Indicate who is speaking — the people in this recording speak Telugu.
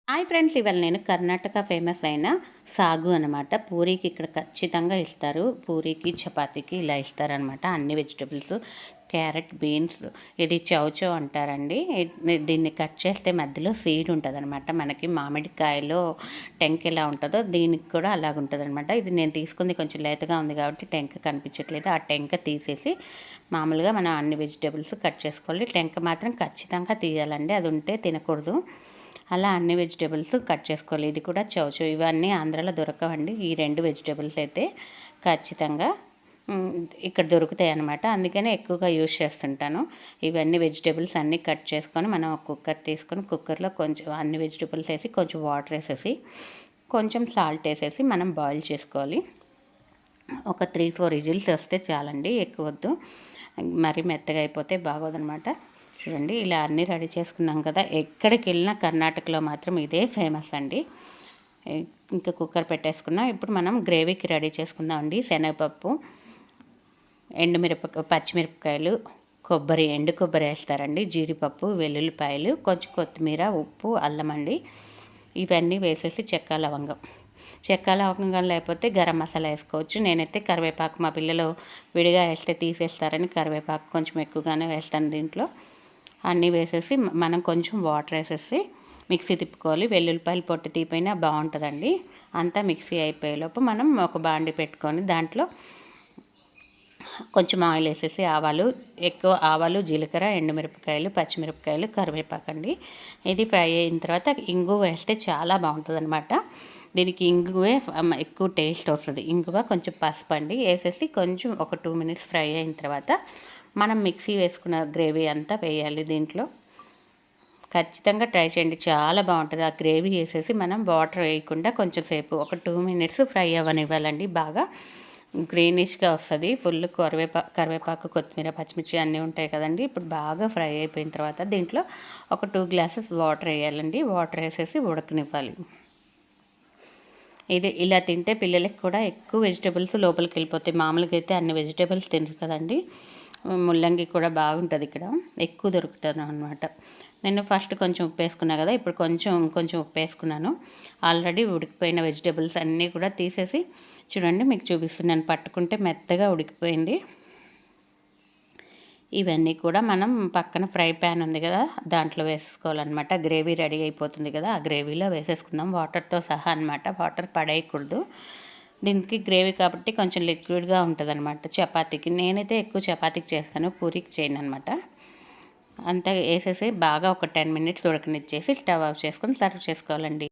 Speaker 1: హాయ్ ఫ్రెండ్స్, ఇవాళ నేను కర్ణాటక ఫేమస్ అయిన సాగు అనమాట. పూరీకి ఇక్కడ ఖచ్చితంగా ఇస్తారు. పూరీకి చపాతీకి ఇలా ఇస్తారనమాట. అన్ని వెజిటబుల్స్, క్యారెట్, బీన్స్, ఇది చౌచౌ అంటారండి. దీన్ని కట్ చేస్తే మధ్యలో సీడ్ ఉంటుంది అనమాట. మనకి మామిడికాయలో టెంక ఎలా ఉంటుందో దీనికి కూడా అలాగ ఉంటుంది అనమాట. ఇది నేను తీసుకుంది కొంచెం లేతగా ఉంది కాబట్టి టెంక కనిపించట్లేదు. ఆ టెంక తీసేసి మామూలుగా మనం అన్ని వెజిటబుల్స్ కట్ చేసుకోవాలి. టెంక మాత్రం ఖచ్చితంగా తీయాలండి, అది ఉంటే తినకూడదు. అలా అన్ని వెజిటేబుల్స్ కట్ చేసుకోవాలి. ఇది కూడా చౌచౌ, ఇవన్నీ ఆంధ్రాలో దొరకవండి. ఈ రెండు వెజిటేబుల్స్ అయితే ఖచ్చితంగా ఇక్కడ దొరుకుతాయి అన్నమాట. అందుకనే ఎక్కువగా యూజ్ చేస్తుంటాను. ఇవన్నీ వెజిటేబుల్స్ అన్నీ కట్ చేసుకొని మనం కుక్కర్ తీసుకొని కుక్కర్లో కొంచెం అన్ని వెజిటేబుల్స్ వేసి కొంచెం వాటర్ వేసేసి కొంచెం సాల్ట్ వేసేసి మనం బాయిల్ చేసుకోవాలి. ఒక 3-4 విజిల్స్ వస్తే చాలండి, ఎక్కువ వద్దు. మరీ మెత్తగా అయిపోతే బాగోదనమాట. చూడండి, ఇలా అన్నీ రెడీ చేసుకున్నాం కదా. ఎక్కడికి వెళ్ళినా కర్ణాటకలో మాత్రం ఇదే ఫేమస్ అండి. ఇంకా కుక్కర్ పెట్టేసుకున్నాం. ఇప్పుడు మనం గ్రేవీకి రెడీ చేసుకుందామండి. శనగపప్పు, పచ్చిమిరపకాయలు, కొబ్బరి, ఎండు కొబ్బరి వేస్తారండి, జీడిపప్పు, వెల్లుల్లిపాయలు, కొంచెం కొత్తిమీర, ఉప్పు, అల్లం అండి. ఇవన్నీ వేసేసి చెక్క లవంగం లేకపోతే గరం మసాలా వేసుకోవచ్చు. నేనైతే కరివేపాకు, మా పిల్లలు విడిగా వేస్తే తీసేస్తారని కరివేపాకు కొంచెం ఎక్కువగానే వేస్తాను దీంట్లో. అన్నీ వేసేసి మనం కొంచెం వాటర్ వేసేసి మిక్సీ తిప్పుకోవాలి. వెల్లుల్లిపాయలు పొట్టు తీపోయినా బాగుంటుందండి. అంతా మిక్సీ అయిపోయేలోపు మనం ఒక బాండి పెట్టుకొని దాంట్లో కొంచెం ఆయిల్ వేసేసి ఆవాలు, జీలకర్ర, ఎండుమిరపకాయలు, పచ్చిమిరపకాయలు, కరివేపాకండి. ఇది ఫ్రై అయిన తర్వాత ఇంగువ వేస్తే చాలా బాగుంటుంది అనమాట. దీనికి ఇంగువే ఎక్కువ టేస్ట్ వస్తుంది. ఇంగువ, కొంచెం పసుపు అండి వేసేసి కొంచెం ఒక 2 మినిట్స్ ఫ్రై అయిన తర్వాత మనం మిక్సీ వేసుకున్న గ్రేవీ అంతా వేయాలి దీంట్లో. ఖచ్చితంగా ట్రై చేయండి, చాలా బాగుంటుంది. ఆ గ్రేవీ వేసేసి మనం వాటర్ వేయకుండా కొంచెం సేపు ఒక 2 మినిట్స్ ఫ్రై అవ్వనివ్వాలండి. బాగా గ్రీనిష్గా వస్తుంది. ఫుల్ కరివేపాకు, కొత్తిమీర, పచ్చిమిర్చి అన్నీ ఉంటాయి కదండి. ఇప్పుడు బాగా ఫ్రై అయిపోయిన తర్వాత దీంట్లో ఒక 2 గ్లాసెస్ వాటర్ వేయాలండి. వాటర్ వేసేసి ఉడకనివ్వాలి. ఇది ఇలా తింటే పిల్లలకి కూడా ఎక్కువ వెజిటేబుల్స్ లోపలికి వెళ్ళిపోతాయి. మామూలుగా అయితే అన్ని వెజిటేబుల్స్ తినరు కదండి. ముల్లంగి కూడా బాగుంటుంది, ఇక్కడ ఎక్కువ దొరుకుతుంది అనమాట. నేను ఫస్ట్ కొంచెం ఉప్పు వేసుకున్నా కదా, ఇప్పుడు కొంచెం ఉప్పు వేసుకున్నాను. ఆల్రెడీ ఉడికిపోయిన వెజిటేబుల్స్ అన్నీ కూడా తీసేసి చూడండి, మీకు చూపిస్తున్నాను. పట్టుకుంటే మెత్తగా ఉడికిపోయింది. ఇవన్నీ కూడా మనం పక్కన ఫ్రై ప్యాన్ ఉంది కదా, దాంట్లో వేసుకోవాలన్నమాట. గ్రేవీ రెడీ అయిపోతుంది కదా, ఆ గ్రేవీలో వేసేసుకుందాం వాటర్తో సహా అనమాట. వాటర్ పడేయకూడదు. దీనికి గ్రేవీ కాబట్టి కొంచెం లిక్విడ్గా ఉంటుంది అనమాట. చపాతీకి నేనైతే ఎక్కువ చపాతీకి చేస్తాను, పూరికి చేయను అనమాట. అంతా వేసేసి బాగా ఒక 10 మినిట్స్ ఉడకనిచ్చేసి స్టవ్ ఆఫ్ చేసుకొని సర్వ్ చేసుకోవాలండి.